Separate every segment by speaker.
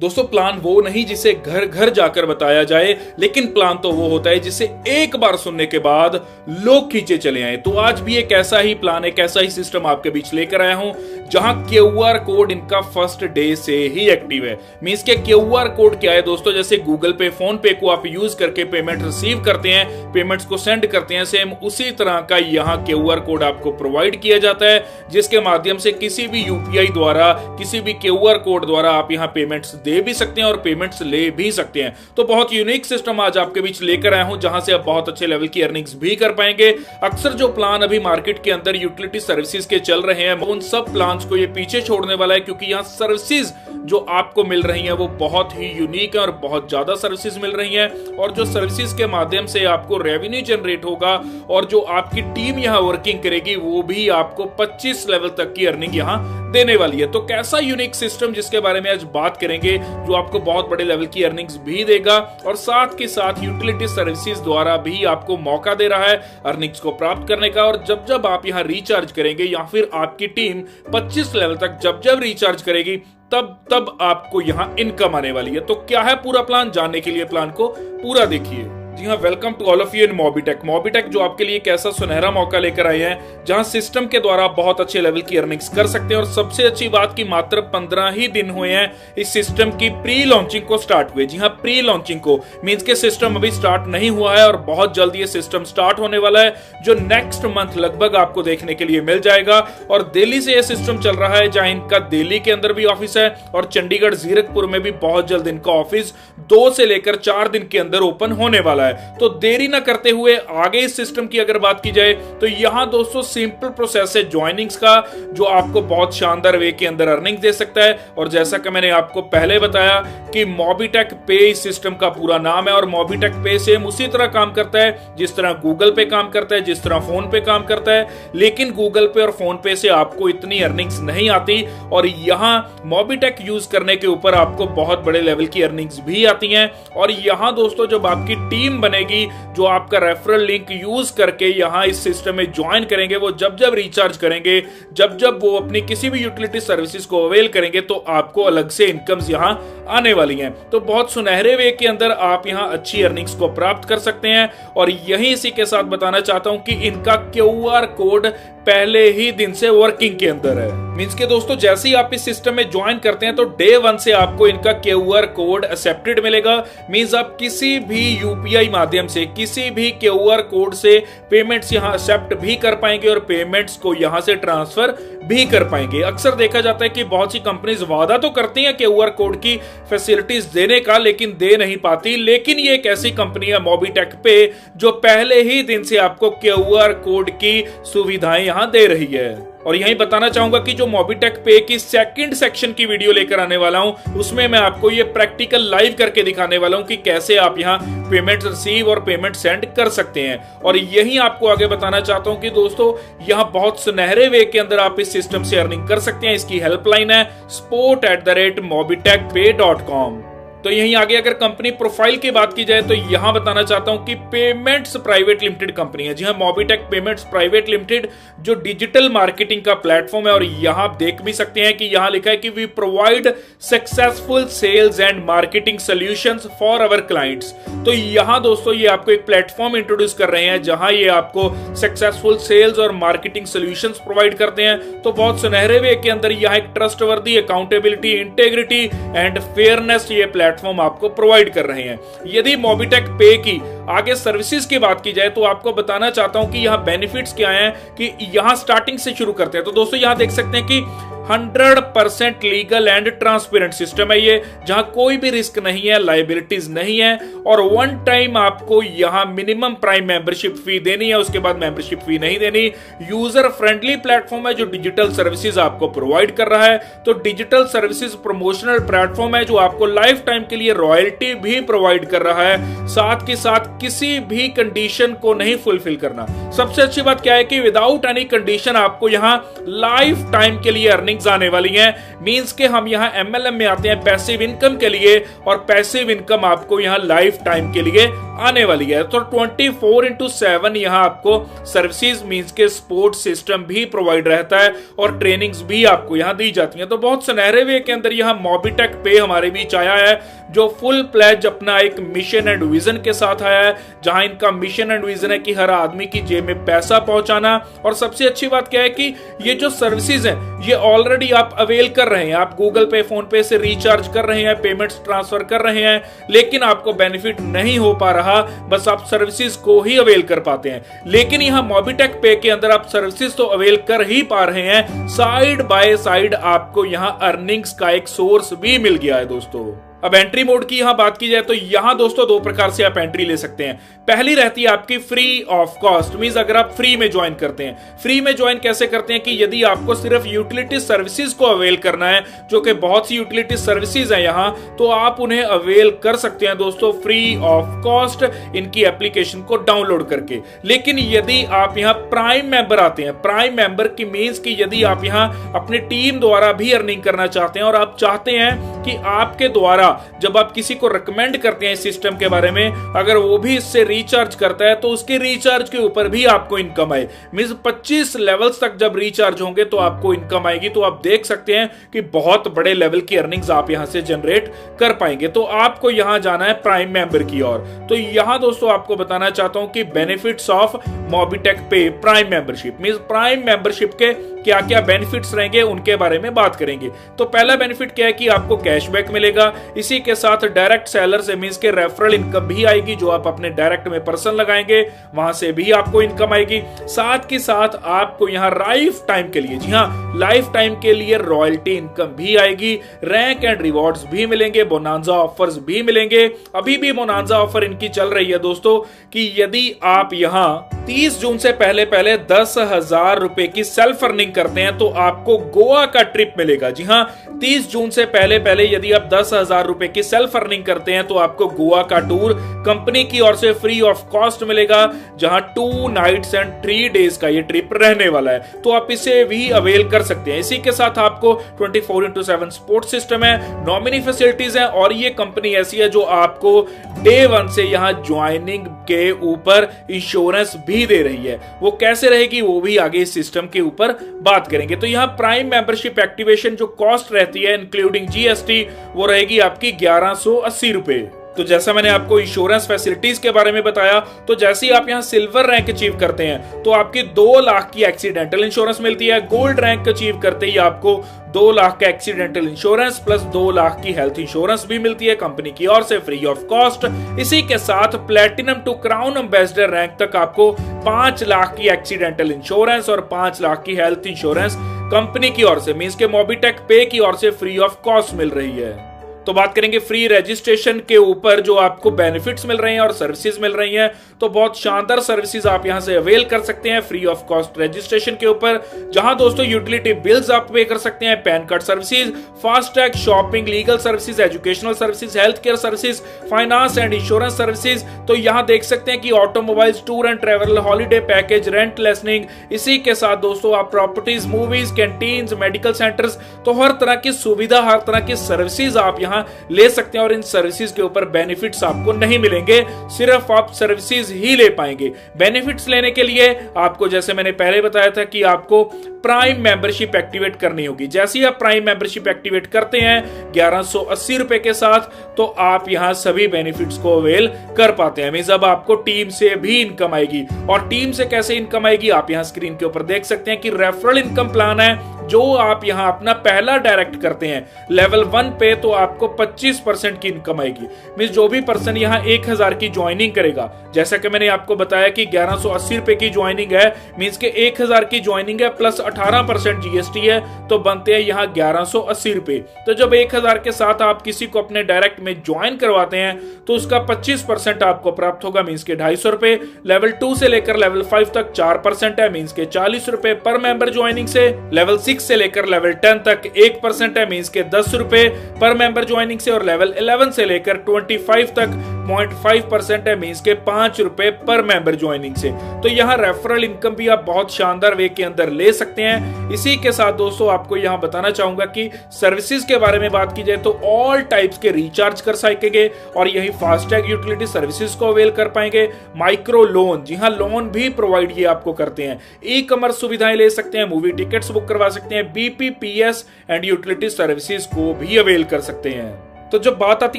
Speaker 1: दोस्तों प्लान वो नहीं जिसे घर घर जाकर बताया जाए, लेकिन प्लान तो वो होता है जिसे एक बार सुनने के बाद लोग खींचे चले आए। तो आज भी एक ऐसा ही प्लान, एक ऐसा ही सिस्टम आपके बीच लेकर आया हूं जहां क्यूआर कोड इनका फर्स्ट डे से ही एक्टिव है। मींस के क्यूआर कोड क्या है दोस्तों, जैसे गूगल पे, फोन पे को आप यूज करके पेमेंट रिसीव करते हैं, पेमेंट्स को सेंड करते हैं, सेम उसी तरह का यहां क्यूआर कोड आपको प्रोवाइड किया जाता है, जिसके माध्यम से किसी भी यूपीआई द्वारा, किसी भी क्यूआर कोड द्वारा आप यहां पेमेंट्स दे भी सकते हैं और पेमेंट्स ले भी सकते हैं। तो बहुत यूनिक सिस्टम आज आपके बीच लेकर आया हूं, जहां से आप बहुत अच्छे लेवल की अर्निंग्स भी कर पाएंगे। अक्सर जो प्लान अभी मार्केट के अंदर यूटिलिटी सर्विसेज के चल रहे हैं, उन सब प्लान्स को ये पीछे छोड़ने वाला है, क्योंकि यहां सर्विसेज जो आपको मिल रही हैं वो बहुत ही यूनिक है और बहुत ज्यादा सर्विसेज मिल रही हैं, और जो सर्विसेज के माध्यम से आपको रेवेन्यू जनरेट होगा और जो आपकी टीम यहां वर्किंग करेगी वो भी आपको 25 लेवल तक की अर्निंग यहां देने वाली है। तो कैसा यूनिक सिस्टम जिसके बारे में आज बात करेंगे, जो आपको बहुत बड़े लेवल की अर्निंग्स भी देगा और साथ के साथ यूटिलिटी सर्विसेज द्वारा भी आपको मौका दे रहा है अर्निंग्स को प्राप्त करने का। और जब जब आप यहां रिचार्ज करेंगे या फिर आपकी टीम 25 लेवल तक जब जब रिचार्ज करेगी, तब तब आपको यहां इनकम आने वाली है। तो क्या है पूरा प्लान, जानने के लिए प्लान को पूरा देखिए। जी हाँ, welcome to all of you in Mobitech. Mobitech जो आपके लिए एक ऐसा सुनहरा मौका लेकर आए हैं जहां सिस्टम के द्वारा बहुत अच्छे लेवल की अर्निंग्स कर सकते हैं। और सबसे अच्छी बात कि मात्र 15 ही दिन हुए हैं इस सिस्टम की प्री लॉन्चिंग को स्टार्ट हुए। जी हाँ, प्री लॉन्चिंग को मींस के सिस्टम अभी स्टार्ट नहीं हुआ है और बहुत जल्द ये सिस्टम स्टार्ट होने वाला है, जो नेक्स्ट मंथ लगभग आपको देखने के लिए मिल जाएगा। और दिल्ली से यह सिस्टम चल रहा है, जहां इनका दिल्ली के अंदर भी ऑफिस है और चंडीगढ़ जीरकपुर में भी बहुत जल्द इनका ऑफिस 2 से लेकर 4 दिन के अंदर ओपन होने वाला है। तो देरी ना करते हुए आगे इस सिस्टम की अगर बात की जाए तो यहां दोस्तों सिंपल प्रोसेस है ज्वाइनिंग्स का, जो आपको बहुत शानदार वे के अंदर अर्निंग दे सकता है। और जैसा कि मैंने आपको पहले बताया कि मोबीटेक पे इस सिस्टम का पूरा नाम है, और मोबीटेक पे सेम उसी तरह काम करता है जिस तरह गूगल पे काम करता है, जिस तरह फोन पे काम करता है। लेकिन गूगल पे और फोन पे से आपको इतनी अर्निंग्स नहीं आती, और यहां मोबीटेक यूज करने के ऊपर आपको बहुत बड़े लेवल की अर्निंग्स भी आती हैं। और यहां दोस्तों जब आपकी टीम बनेगी, जो आपका रेफरल लिंक यूज करके यहां इस सिस्टम में ज्वाइन करेंगे, वो जब जब रिचार्ज करेंगे, जब जब वो अपनी किसी भी यूटिलिटी सर्विसेज को अवेल करेंगे, तो आपको अलग से इनकम्स यहां आने वाली हैं। तो बहुत सुनहरे वे के अंदर आप यहां अच्छी अर्निंग्स को प्राप्त कर सकते हैं। और यही इसी के साथ बताना चाहता हूं कि इनका क्यूआर कोड पहले ही दिन से वर्किंग के अंदर है। मींस के दोस्तों जैसे ही आप इस सिस्टम में ज्वाइन करते हैं तो डे 1 से आपको इनका क्यूआर कोड एक्सेप्टेड मिलेगा। मींस आप किसी भी यूपीआई माध्यम से, किसी भी क्यूआर कोड से पेमेंट्स यहां एक्सेप्ट भी कर पाएंगे और पेमेंट्स को यहां से ट्रांसफर भी कर पाएंगे। अक्सर देखा जाता है कि बहुत सी कंपनीज वादा तो करती हैं क्यूआर कोड की फैसिलिटीज देने का, लेकिन दे नहीं पाती। लेकिन ये एक ऐसी कंपनी है मोबीटेक पे, जो पहले ही दिन से आपको क्यूआर कोड की सुविधाएं यहां दे रही है। और यही बताना चाहूंगा कि जो मोबीटेक पे की सेकंड सेक्शन की वीडियो लेकर आने वाला हूं, उसमें मैं आपको ये प्रैक्टिकल लाइव करके दिखाने वाला हूं कि कैसे आप यहां पेमेंट रिसीव और पेमेंट सेंड कर सकते हैं। और यही आपको आगे बताना चाहता हूं कि दोस्तों यहां बहुत सुनहरे वे के अंदर आप इस सिस्टम से अर्निंग कर सकते हैं। इसकी हेल्पलाइन है support@mobitekpay.com। तो यहीं आगे अगर कंपनी प्रोफाइल की बात की जाए तो यहां बताना चाहता हूं कि पेमेंट्स प्राइवेट लिमिटेड कंपनी है। जी हां, मोबीटेक पेमेंट्स प्राइवेट लिमिटेड जो डिजिटल मार्केटिंग का प्लेटफॉर्म है। और यहां आप देख भी सकते हैं कि यहां लिखा है कि we provide successful sales and marketing solutions for our clients. तो यहां दोस्तों ये आपको एक प्लेटफॉर्म इंट्रोड्यूस कर रहे हैं जहां ये आपको सक्सेसफुल सेल्स और मार्केटिंग सॉल्यूशंस प्रोवाइड करते हैं। तो बहुत सुनहरे वे के अंदर यहां एक trustworthy, accountability, integrity and fairness ये प्लेटफॉर्म आपको प्रोवाइड कर रहे हैं। यदि मोबीटेक पे की आगे सर्विसेज की बात की जाए तो आपको बताना चाहता हूं कि यहां बेनिफिट्स क्या हैं, कि यहां स्टार्टिंग से शुरू करते हैं। तो दोस्तों यहां देख सकते हैं कि 100% लीगल एंड ट्रांसपेरेंट सिस्टम है ये, जहां कोई भी रिस्क नहीं है, लायबिलिटीज नहीं है। और 1 टाइम आपको यहां मिनिमम प्राइम मेंबरशिप फी देनी है, उसके बाद मेंबरशिप फी नहीं देनी। यूजर फ्रेंडली प्लेटफॉर्म है जो डिजिटल सर्विसेज आपको प्रोवाइड कर रहा है। तो डिजिटल सर्विसेज प्रमोशनल प्लेटफॉर्म है जो आपको लाइफ टाइम के लिए रॉयल्टी भी प्रोवाइड कर रहा है, साथ के साथ किसी भी कंडीशन को नहीं फुलफिल करना। सबसे अच्छी बात क्या है कि विदाउट एनी कंडीशन आपको यहां लाइफ टाइम के लिए अर्निंग अर्निंग्स आने वाली हैं। मींस के हम यहाँ MLM में आते हैं पैसिव इनकम के लिए, और पैसिव इनकम आपको यहाँ लाइफ टाइम के लिए आने वाली है। तो 24/7 यहाँ आपको सर्विसेज मींस के सपोर्ट सिस्टम भी प्रोवाइड रहता है और ट्रेनिंग्स भी आपको यहाँ दी जाती हैं। तो बहुत सुनहरे वे के अंदर यहाँ मोबिटेक पे हमारे बीच आया है, जो फुल प्लेज अपना एक मिशन एंड विजन के साथ आया है, जहां इनका मिशन एंड विजन है कि हर आदमी की जेब में पैसा पहुंचाना। और सबसे अच्छी बात क्या है कि ये जो सर्विसेज हैं ये ऑलरेडी आप अवेल कर रहे हैं, आप गूगल पे, फोन पे से रिचार्ज कर रहे हैं, पेमेंट्स ट्रांसफर कर रहे हैं, लेकिन आपको बेनिफिट नहीं हो पा रहा, बस आप सर्विसेज को ही अवेल कर पाते हैं। लेकिन यहाँ मोबिटेक पे के अंदर आप सर्विसेज तो अवेल कर ही पा रहे हैं, साइड बाय साइड आपको यहाँ अर्निंग्स का एक सोर्स भी मिल गया है दोस्तों। अब एंट्री मोड की यहां बात की जाए तो यहां दोस्तों दो प्रकार से आप एंट्री ले सकते हैं। पहली रहती है आपकी फ्री ऑफ कॉस्ट, मींस अगर आप फ्री में ज्वाइन करते हैं। फ्री में ज्वाइन कैसे करते हैं कि यदि आपको सिर्फ यूटिलिटी सर्विसेज को अवेल करना है, जो कि बहुत सी यूटिलिटी सर्विसेज हैं यहां, तो आप उन्हें अवेल कर सकते हैं दोस्तों फ्री ऑफ कॉस्ट इनकी एप्लीकेशन को डाउनलोड करके। लेकिन यदि आप यहां प्राइम मेंबर आते हैं, प्राइम मेंबर की मींस की यदि आप यहां अपनी टीम द्वारा भी अर्निंग करना चाहते हैं और आप चाहते हैं कि आपके द्वारा जब आप किसी को रिकमेंड करते हैं इस सिस्टम के बारे में, अगर वो भी इससे रिचार्ज करता है तो उसके रिचार्ज के ऊपर भी आपको इनकम आए। मींस 25 लेवल्स तक जब रिचार्ज होंगे तो आपको इनकम आएगी। तो आप देख सकते हैं कि बहुत बड़े लेवल की अर्निंग्स आप यहां से जनरेट कर पाएंगे। तो आपको यहां जाना है प्राइम मेंबर की ओर। तो यहां दोस्तों आपको बताना चाहता हूं कि बेनिफिट्स ऑफ मोबिटेक पे prime membership, means prime membership के क्या क्या बेनिफिट्स रहेंगे उनके बारे में बात करेंगे। तो पहला बेनिफिट क्या है कि आपको कैशबैक मिलेगा, इसी के साथ डायरेक्ट सेलर से मींस के रेफरल इनकम भी आएगी, जो आप अपने डायरेक्ट में पर्सन लगाएंगे वहां से भी आपको इनकम आएगी। साथ के साथ आपको यहां लाइफ टाइम के लिए, जी हाँ लाइफ टाइम के लिए रॉयल्टी इनकम भी आएगी, रैंक एंड रिवॉर्ड्स भी मिलेंगे, बोनांजा ऑफर्स भी मिलेंगे। अभी भी बोनांजा ऑफर इनकी चल रही है दोस्तों कि यदि आप यहां 30 जून से पहले 10,000 रुपए की सेल्फ अर्निंग करते हैं तो आपको गोवा का ट्रिप मिलेगा। जी हाँ 30 जून से पहले यदि आप 10,000 रुपए की सेल्फ अर्निंग करते हैं तो आपको गोवा का टूर कंपनी की ओर से फ्री ऑफ कॉस्ट मिलेगा, जहां 2 नाइट्स एंड 3 डेज का ये ट्रिप रहने वाला है। तो आप इसे भी अवेल कर सकते हैं। इसी के साथ आपको 24/7 सपोर्ट सिस्टम है, नॉमिनी फैसिलिटीज है, और ये कंपनी ऐसी है जो आपको डे 1 से यहां ज्वाइनिंग के ऊपर इंश्योरेंस भी दे रही है। वो कैसे रहेगी वो भी आगे इस सिस्टम के ऊपर बात करेंगे। तो यहां प्राइम मेंबरशिप एक्टिवेशन जो कॉस्ट रहती है इंक्लूडिंग GST वो रहेगी आपकी 1180 रुपए। तो जैसा मैंने आपको इंश्योरेंस फैसिलिटीज के बारे में बताया, तो जैसे ही आप यहां सिल्वर रैंक अचीव करते हैं तो आपकी 2 लाख की एक्सीडेंटल इंश्योरेंस मिलती है। गोल्ड रैंक अचीव करते ही आपको 2 लाख का एक्सीडेंटल इंश्योरेंस प्लस 2 लाख की हेल्थ इंश्योरेंस भी मिलती है कंपनी की ओर से फ्री ऑफ कॉस्ट। इसी के साथ platinum to crown ambassador rank तक आपको 5 लाख की एक्सीडेंटल इंश्योरेंस और 5 लाख की हेल्थ इंश्योरेंस कंपनी की ओर से मींस के मोबिटेक पे की ओर से फ्री ऑफ कॉस्ट मिल रही है। तो बात करेंगे फ्री रजिस्ट्रेशन के ऊपर जो आपको बेनिफिट्स मिल रहे हैं और सर्विसेज मिल रही हैं। तो बहुत शानदार सर्विसेज आप यहां से अवेल कर सकते हैं फ्री ऑफ कॉस्ट रजिस्ट्रेशन के ऊपर, जहां दोस्तों यूटिलिटी बिल्स आप पे कर सकते हैं, pan card services, FASTag, shopping, legal services, educational services, health care services, finance and insurance services. तो यहां देख सकते हैं कि automobiles, tour and travel, holiday package, rent listening, इसी के साथ दोस्तों आप properties, movies, canteens, medical centres, तो हर तरह की सुविधा, हर तरह की सर्विसेज आप यहां ले सकते हैं। और इन सर्विसेज के ऊपर बेनिफिट्स आपको नहीं मिलेंगे, सिर्फ आप सर्विसेज ही ले पाएंगे। बेनिफिट्स लेने के लिए आपको जैसे मैंने पहले बताया था कि आपको प्राइम मेंबरशिप एक्टिवेट करनी होगी। जैसे ही आप प्राइम मेंबरशिप एक्टिवेट करते हैं 1180 रुपए के साथ, तो आप यहां सभी बेनिफिट्स को अवेल कर पाते हैं। मींस अब आपको टीम से भी इनकम आएगी। और टीम से कैसे इनकम आएगी आप यहां स्क्रीन के ऊपर देख सकते हैं कि रेफरल इनकम प्लान है जो आप यहां अपना पहला डायरेक्ट करते हैं लेवल 1 पे, तो आपको 25% की इनकम आएगी। मींस जो भी पर्सन यहां 1000 की ज्वाइनिंग करेगा, जैसा कि मैंने आपको बताया कि 1180 रुपए की ज्वाइनिंग है, मींस के 1000 की ज्वाइनिंग है प्लस 18% GST है, तो बनते हैं यहां 1180 रुपए। तो जब 1000 के साथ आप किसी को अपने डायरेक्ट में ज्वाइन करवाते हैं तो उसका 25% आपको प्राप्त होगा, मींस के 250 रुपए। लेवल 2 से लेकर लेवल 5 तक 4% है, मींस के 40 रुपए पर मेंबर ज्वाइनिंग से। लेवल 6 6 से लेकर लेवल 10 तक 1% है, मींस के 10 रुपए पर मेंबर ज्वाइनिंग से, और लेवल 11 से लेकर 25 तक 0.5% है, मींस के 5 रुपए पर मेंबर ज्वाइनिंग से। तो यहाँ रेफरल इनकम भी आप बहुत शानदार वे के अंदर ले सकते हैं। इसी के साथ दोस्तों आपको यहाँ बताना चाहूंगा कि सर्विसेज के बारे में बात की जाए तो ऑल टाइप्स के रिचार्ज कर सकेंगे और यही फास्टैग यूटिलिटी सर्विसेज को अवेल कर पाएंगे। माइक्रो लोन, जी हाँ, लोन भी प्रोवाइड ये आपको करते हैं। ई कॉमर्स सुविधाएं ले सकते हैं, मूवी टिकट्स बुक करवा सकते हैं, बीपीपीएस एंड यूटिलिटी सर्विसेज को भी अवेल कर सकते हैं। तो जब बात आती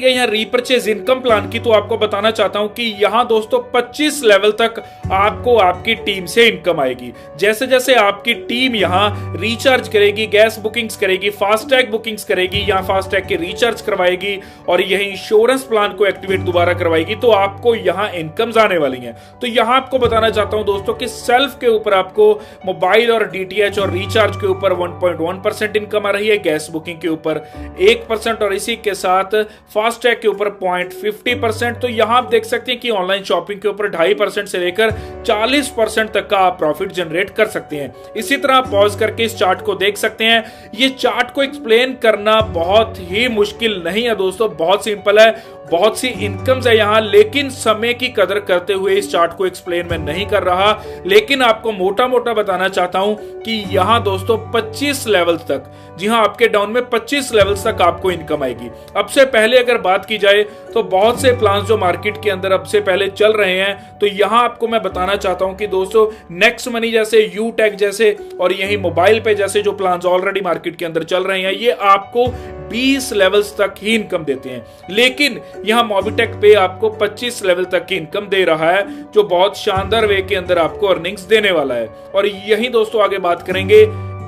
Speaker 1: है यहाँ रीपरचेज इनकम प्लान की, तो आपको बताना चाहता हूं कि यहाँ दोस्तों 25 लेवल तक आपको आपकी टीम से इनकम आएगी। जैसे जैसे आपकी टीम यहाँ रिचार्ज करेगी, गैस बुकिंग्स करेगी, फास्टैग बुकिंग्स करेगी, यहाँ फास्टैग के रिचार्ज करवाएगी और यही इंश्योरेंस प्लान को एक्टिवेट दोबारा करवाएगी, तो आपको यहाँ इनकम आने वाली है। तो यहाँ आपको बताना चाहता हूं दोस्तों कि सेल्फ के ऊपर आपको मोबाइल और डीटीएच और रिचार्ज के ऊपर 1.1% इनकम आ रही है, गैस बुकिंग के ऊपर 1% और इसी के साथ फास्टैग के ऊपर 0.50%। तो यहां आप देख सकते हैं कि ऑनलाइन शॉपिंग के ऊपर 2.5% से लेकर 40% तक का आप प्रॉफिट जनरेट कर सकते हैं। इसी तरह आप पॉज करके इस चार्ट को देख सकते हैं। ये चार्ट को एक्सप्लेन करना बहुत ही मुश्किल नहीं है दोस्तों, बहुत सिंपल है। बहुत सी इनकम्स है यहाँ, लेकिन समय की कदर करते हुए इस चार्ट को एक्सप्लेन मैं नहीं कर रहा, लेकिन आपको मोटा मोटा बताना चाहता हूं कि यहाँ दोस्तों 25 लेवल तक, जी हाँ, आपके डाउन में 25 लेवल्स तक आपको इनकम आएगी। अब से पहले अगर बात की जाए तो बहुत से प्लान जो मार्केट के अंदर अब से पहले चल रहे हैं, तो यहाँ आपको मैं बताना चाहता हूं कि दोस्तों नेक्स्ट मनी जैसे, यू टैग जैसे और यही मोबाइल पे जैसे जो प्लान ऑलरेडी मार्केट के अंदर चल रहे हैं, ये आपको 20 लेवल्स तक ही इनकम देते हैं। लेकिन यहां मोबिटेक पे आपको 25 लेवल तक की इनकम दे रहा है, जो बहुत शानदार वे के अंदर आपको अर्निंग्स देने वाला है। और यही दोस्तों आगे बात करेंगे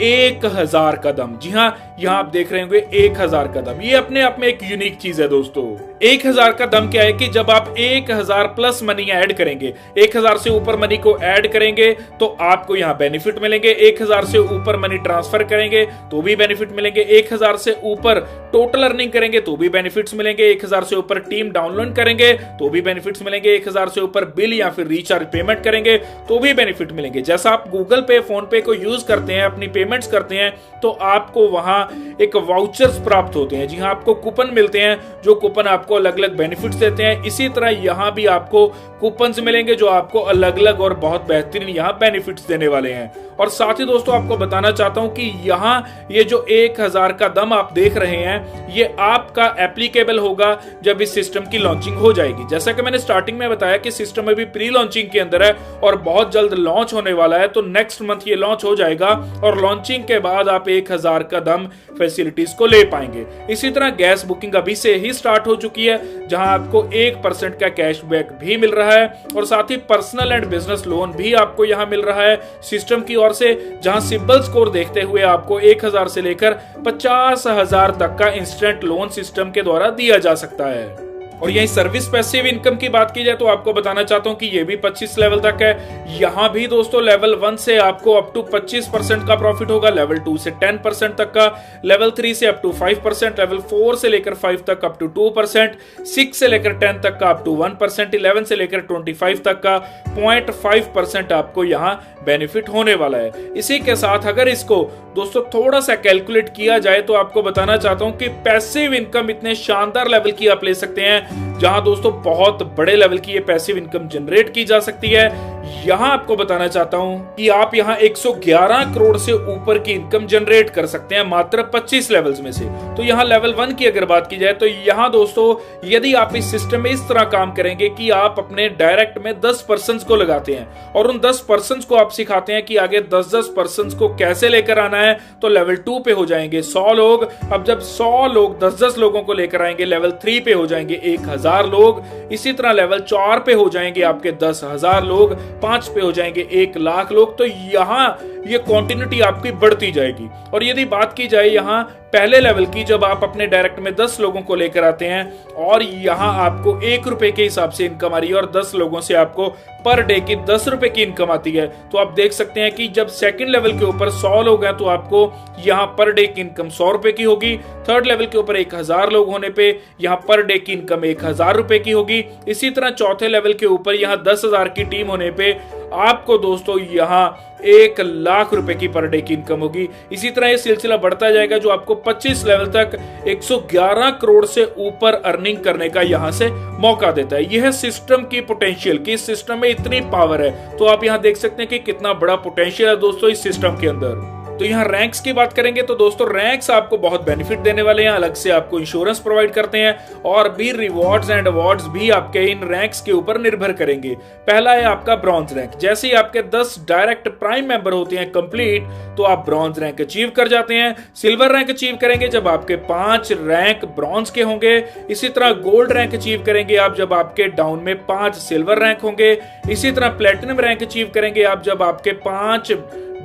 Speaker 1: 1000 कदम। जी हाँ, यहाँ आप देख रहे होंगे 1000 कदम, ये अपने आप में एक यूनिक चीज है दोस्तों। 1000 का दम क्या है कि जब आप 1000 प्लस मनी ऐड करेंगे, 1000 से ऊपर मनी को ऐड करेंगे तो आपको यहाँ बेनिफिट मिलेंगे। 1000 से ऊपर मनी ट्रांसफर करेंगे तो भी बेनिफिट मिलेंगे। 1000 से ऊपर टोटल अर्निंग करेंगे तो भी बेनिफिट्स मिलेंगे। 1000 से ऊपर टीम डाउनलोड करेंगे तो भी बेनिफिट्स मिलेंगे। 1000 से ऊपर बिल या फिर रिचार्ज पेमेंट करेंगे तो भी बेनिफिट मिलेंगे। जैसा आप गूगल पे, फोन पे को यूज करते हैं, अपनी पेमेंट्स करते हैं, तो आपको वहां एक वाउचर्स प्राप्त होते हैं। जी हाँ, आपको कूपन मिलते हैं, जो कूपन आपको अलग अलग बेनिफिट्स देते हैं। इसी तरह यहां भी आपको कूपन्स मिलेंगे जो आपको अलग अलग और बहुत बेहतरीन यहां बेनिफिट्स देने वाले हैं। और साथ ही दोस्तों आपको बताना चाहता हूं कि यहां ये जो 1000 का दम आप देख रहे हैं, ये आपका एप्लीकेबल होगा जब इस सिस्टम की लॉन्चिंग हो जाएगी। जैसा कि मैंने स्टार्टिंग में बताया कि सिस्टम अभी प्री लॉन्चिंग के अंदर है और बहुत जल्द लॉन्च होने वाला है, तो नेक्स्ट मंथ ये लॉन्च हो जाएगा और लॉन्चिंग के बाद आप 1000 का दम फैसिलिटीज को ले पाएंगे। इसी तरह गैस बुकिंग अभी से ही स्टार्ट हो चुकी है, जहां आपको 1% का कैशबैक भी मिल रहा है और साथ ही पर्सनल एंड बिजनेस लोन भी आपको यहां मिल रहा है सिस्टम की ओर से, जहां सिबिल स्कोर देखते हुए आपको 1000 से लेकर 50,000 तक का इंस्टेंट लोन सिस्टम के द्वारा दिया जा सकता है। और यही सर्विस पैसिव इनकम की बात की जाए तो आपको बताना चाहता हूं कि ये भी 25 लेवल तक है। यहां भी दोस्तों लेवल 1 से आपको अप टू 25% का प्रॉफिट होगा, लेवल 2 से 10% तक का, लेवल 3 से अप टू 5%, लेवल 4 से लेकर 5 तक अप टू 2%, 6 से लेकर 10 तक का अप टू 1%, 11 से लेकर 25 तक का 0.5% आपको यहां बेनिफिट होने वाला है। इसी के साथ अगर इसको दोस्तों थोड़ा सा कैलकुलेट किया जाए तो आपको बताना चाहता हूं कि पैसिव इनकम इतने शानदार लेवल की आप ले सकते हैं, जहां दोस्तों बहुत बड़े लेवल की ये पैसिव इनकम जनरेट की जा सकती है। यहां आपको बताना चाहता हूं कि आप यहां 111 करोड़ से ऊपर की इनकम जनरेट कर सकते हैं मात्र 25 लेवल्स में से। तो यहां लेवल 1 की अगर बात की जाए तो यहां दोस्तों यदि आप इस सिस्टम में इस तरह काम करेंगे कि आप अपने डायरेक्ट में 10 पर्सन को लगाते हैं और उन 10 पर्सन को आप सिखाते हैं कि आगे 10-10 पर्सन को कैसे लेकर आना है, तो लेवल 2 पे हो जाएंगे 100 लोग। अब जब 100 लोग 10-10 लोगों को लेकर आएंगे, लेवल 3 पे हो जाएंगे 1000 लोग। इसी तरह लेवल 4 पे हो जाएंगे आपके 10,000 लोग, 5 पे हो जाएंगे 1,00,000 लोग। तो यहां ये क्वांटिटी आपकी बढ़ती जाएगी। और यदि बात की जाए यहां पहले लेवल की, जब आप अपने डायरेक्ट में 10 लोगों को लेकर आते हैं और यहां आपको 1 रुपए के हिसाब से इनकम आ रही है और 10 लोगों से आपको पर डे की 10 रुपए की इनकम आती है, तो आप देख सकते हैं कि जब सेकंड लेवल के ऊपर 100 लोग हैं तो आपको यहां पर डे की इनकम 100 रुपए की होगी। थर्ड लेवल के ऊपर 1000 लोग होने पे यहां पर डे की इनकम 1000 रुपए की होगी। इसी तरह चौथे लेवल के ऊपर यहां 10,000 की टीम होने पे आपको दोस्तों यहाँ 1,00,000 रुपए की पर डे की इनकम होगी। इसी तरह ये सिलसिला बढ़ता जाएगा जो आपको 25 लेवल तक 111 करोड़ से ऊपर अर्निंग करने का यहां से मौका देता है। यह सिस्टम की पोटेंशियल कि इस सिस्टम में इतनी पावर है, तो आप यहां देख सकते हैं कि कितना बड़ा पोटेंशियल है दोस्तों इस सिस्टम के अंदर। तो यहाँ रैंक्स की बात करेंगे तो दोस्तों रैंक्स आपको बहुत बेनिफिट देने वाले हैं, अलग से आपको इंश्योरेंस प्रोवाइड करते हैं और भी रिवॉर्ड्स एंड अवार्ड्स भी आपके इन रैंक्स के ऊपर निर्भर करेंगे। पहला है आपका ब्रॉन्ज रैंक। जैसे ही आपके 10 डायरेक्ट प्राइम मेंबर होते हैं कंप्लीट, तो आप ब्रॉन्ज रैंक अचीव कर जाते हैं। सिल्वर रैंक अचीव करेंगे जब आपके 5 रैंक ब्रॉन्ज के होंगे। इसी तरह गोल्ड रैंक अचीव करेंगे आप जब आपके डाउन में 5 सिल्वर रैंक होंगे। इसी तरह प्लेटिनम रैंक अचीव करेंगे आप जब आपके 5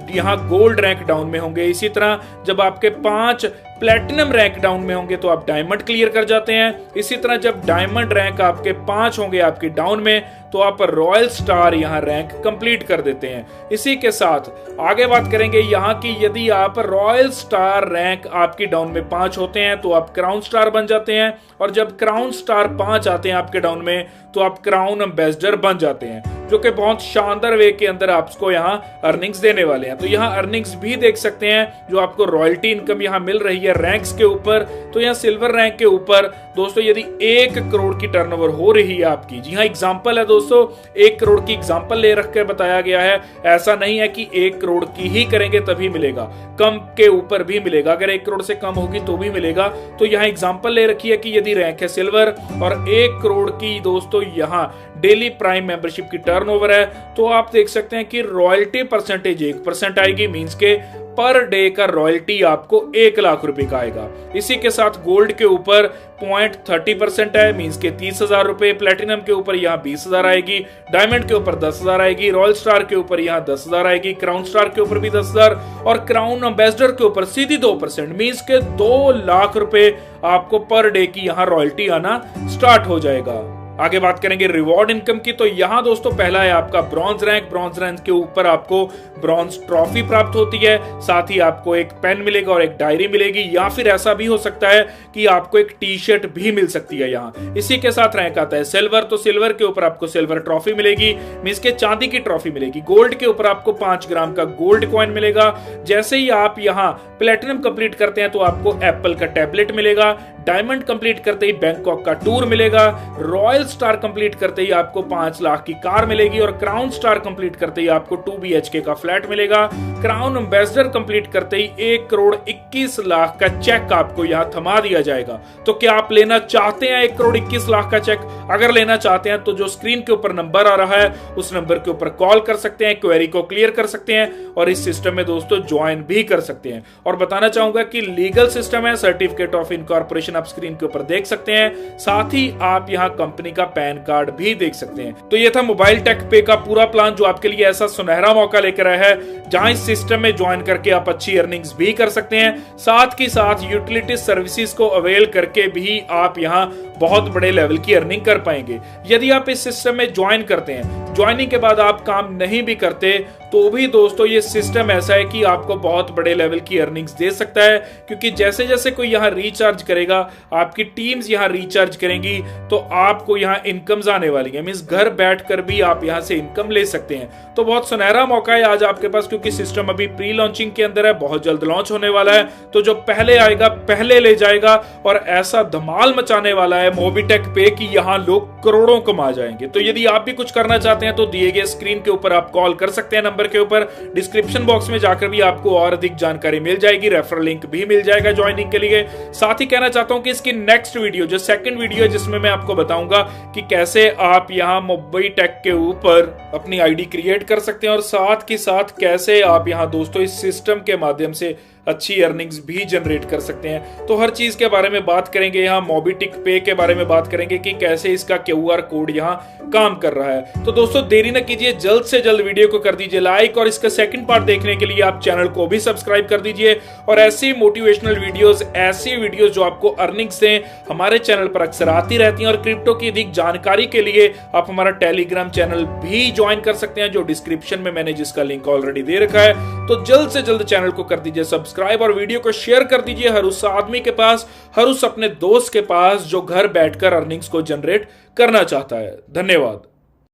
Speaker 1: यहाँ गोल्ड रैंक डाउन में होंगे। इसी तरह जब आपके 5 प्लेटिनम रैंक डाउन में होंगे तो आप डायमंड क्लियर कर जाते हैं। इसी तरह जब डायमंड रैंक आपके 5 होंगे आपकी डाउन में, तो आप रॉयल स्टार यहाँ रैंक कंप्लीट कर देते हैं। इसी के साथ आगे बात करेंगे यहाँ की यदि आप रॉयल स्टार रैंक आपकी डाउन में 5 होते हैं तो आप क्राउन स्टार बन जाते हैं, और जब क्राउन स्टार 5 आते हैं आपके डाउन में तो आप क्राउन एम्बेसडर बन जाते हैं, जो कि बहुत शानदार वे के अंदर आपको यहाँ अर्निंग्स देने वाले हैं। तो यहाँ अर्निंग्स भी देख सकते हैं जो आपको रॉयल्टी इनकम यहाँ मिल रही है रैंक्स के ऊपर। तो यहाँ सिल्वर रैंक के ऊपर दोस्तों यदि 1 करोड़ की टर्नओवर हो रही है आपकी, जी हाँ एग्जांपल है दोस्तों, 1 करोड़ की एग्जांपल ले रख के बताया गया है। ऐसा नहीं है कि 1 करोड़ की ही करेंगे तभी मिलेगा, कम के ऊपर भी मिलेगा। अगर 1 करोड़ से कम होगी तो भी मिलेगा। तो यहाँ एग्जांपल ले रखी है कि यदि रैंक है सिल्वर और 1 करोड़ की दोस्तों यहाँ डेली प्राइम मेंबरशिप की टर्नओवर है, तो आप देख सकते हैं कि रॉयल्टी परसेंटेज 1% आएगी। मींस के पर डे का रॉयल्टी आपको 1,00,000 रुपए का आएगा। इसी के साथ गोल्ड के ऊपर 0.30% है, मींस के 30,000 रुपए। प्लेटिनम के ऊपर यहाँ 20,000 आएगी, डायमंड के ऊपर 10,000 आएगी, रॉयल स्टार के ऊपर यहाँ 10,000 आएगी, क्राउन स्टार के ऊपर भी 10,000 और क्राउन एम्बेसडर के ऊपर सीधी 2%, मींस के 2,00,000 रुपए आपको पर डे की यहाँ रॉयल्टी आना स्टार्ट हो जाएगा। आगे बात करेंगे रिवॉर्ड इनकम की। तो यहाँ दोस्तों पहला है आपका ब्रॉन्ज रैंक। ब्रॉन्ज रैंक के ऊपर आपको ब्रॉन्ज ट्रॉफी प्राप्त होती है, साथ ही आपको एक पेन मिलेगा और एक डायरी मिलेगी, या फिर ऐसा भी हो सकता है कि आपको एक टी शर्ट भी मिल सकती है यहाँ। इसी के साथ रैंक आता है सिल्वर। तो सिल्वर के ऊपर आपको सिल्वर ट्रॉफी मिलेगी, मींस के चांदी की ट्रॉफी मिलेगी। गोल्ड के ऊपर आपको 5 ग्राम का गोल्ड कॉइन मिलेगा। जैसे ही आप यहाँ प्लेटिनम कंप्लीट करते हैं तो आपको एप्पल का टैबलेट मिलेगा। डायमंड कंप्लीट करते ही बैंकॉक का टूर मिलेगा। रॉयल स्टार कंप्लीट करते ही आपको 5 लाख की कार मिलेगी, और क्राउन स्टार कंप्लीट करते ही आपको 2 BHK का फ्लैट मिलेगा। क्राउन एम्बेसडर कंप्लीट करते ही 1 करोड़ 21 लाख का चेक आपको यहाँ थमा दिया जाएगा। तो क्या आप लेना चाहते हैं 1 करोड़ 21 लाख का चेक? अगर लेना चाहते हैं तो जो स्क्रीन के ऊपर नंबर आ रहा है उस नंबर के ऊपर कॉल कर सकते हैं, क्वेरी को क्लियर कर सकते हैं और इस सिस्टम में दोस्तों ज्वाइन भी कर सकते हैं। और बताना चाहूंगा कि लीगल सिस्टम है, सर्टिफिकेट ऑफ इनकॉर्पोरेशन आप स्क्रीन के ऊपर देख सकते हैं, साथ ही आप यहाँ कंपनी का पैन कार्ड भी देख सकते हैं। तो ये था मोबाइल टेक पे का पूरा प्लान जो आपके लिए ऐसा सुनहरा मौका लेकर आया है जहां इस सिस्टम में ज्वाइन करके आप अच्छी अर्निंग्स भी कर सकते हैं, साथ ही साथ यूटिलिटी सर्विसेज को अवेल करके भी आप यहाँ बहुत बड़े लेवल की अर्निंग कर पाएंगे। यदि आप इस सिस्टम में ज्वाइन करते हैं, ज्वाइनिंग के बाद आप काम नहीं भी करते तो भी दोस्तों ये सिस्टम ऐसा है कि आपको बहुत बड़े लेवल की अर्निंग्स दे सकता है, क्योंकि जैसे जैसे कोई यहाँ रिचार्ज करेगा, आपकी टीम्स यहाँ रिचार्ज करेंगी तो आपको यहाँ इनकम्स आने वाली है। मींस घर बैठकर भी आप यहाँ से इनकम ले सकते हैं। तो बहुत सुनहरा मौका है आज आपके पास, क्योंकि सिस्टम अभी प्री लॉन्चिंग के अंदर है, बहुत जल्द लॉन्च होने वाला है। तो जो पहले आएगा पहले ले जाएगा और ऐसा धमाल मचाने वाला है मोबीटेक पे कि यहाँ लोग करोड़ों कमा जाएंगे। तो यदि आप भी कुछ करना चाहते हैं तो दिए गए स्क्रीन के ऊपर आप कॉल कर सकते हैं नंबर के ऊपर। डिस्क्रिप्शन बॉक्स में जाकर भी आपको और अधिक जानकारी मिल जाएगी, रेफरल लिंक भी मिल जाएगा ज्वाइनिंग के लिए। साथ ही कहना चाहता हूं कि इसकी नेक्स्ट वीडियो जो सेकंड वीडियो है जिसमें मैं आपको बताऊंगा कि कैसे आप यहां मोबीटेक के ऊपर अपनी आईडी क्रिएट कर सकते हैं और साथ ही साथ कैसे आप यहां दोस्तों इस सिस्टम के माध्यम से अच्छी अर्निंग्स भी जनरेट कर सकते हैं। तो हर चीज के बारे में बात करेंगे, यहाँ मोबीटेक पे के बारे में बात करेंगे कि कैसे इसका QR कोड यहाँ काम कर रहा है। तो दोस्तों देरी न कीजिए, जल्द से जल्द वीडियो को कर दीजिए लाइक और इसका सेकंड पार्ट देखने के लिए आप चैनल को भी सब्सक्राइब कर दीजिए। और ऐसी मोटिवेशनल वीडियोस, ऐसी वीडियोस जो आपको अर्निंग्स दें, हमारे चैनल पर अक्सर आती रहती हैं। और क्रिप्टो की अधिक जानकारी के लिए आप हमारा टेलीग्राम चैनल भी ज्वाइन कर सकते हैं, जो डिस्क्रिप्शन में मैंने जिसका लिंक ऑलरेडी दे रखा है। तो जल्द से जल्द चैनल को कर दीजिए सब्सक्राइब और वीडियो को शेयर कर दीजिए हर उस आदमी के पास, हर उस अपने दोस्त के पास जो घर बैठकर अर्निंग्स को जनरेट करना चाहता है। धन्यवाद।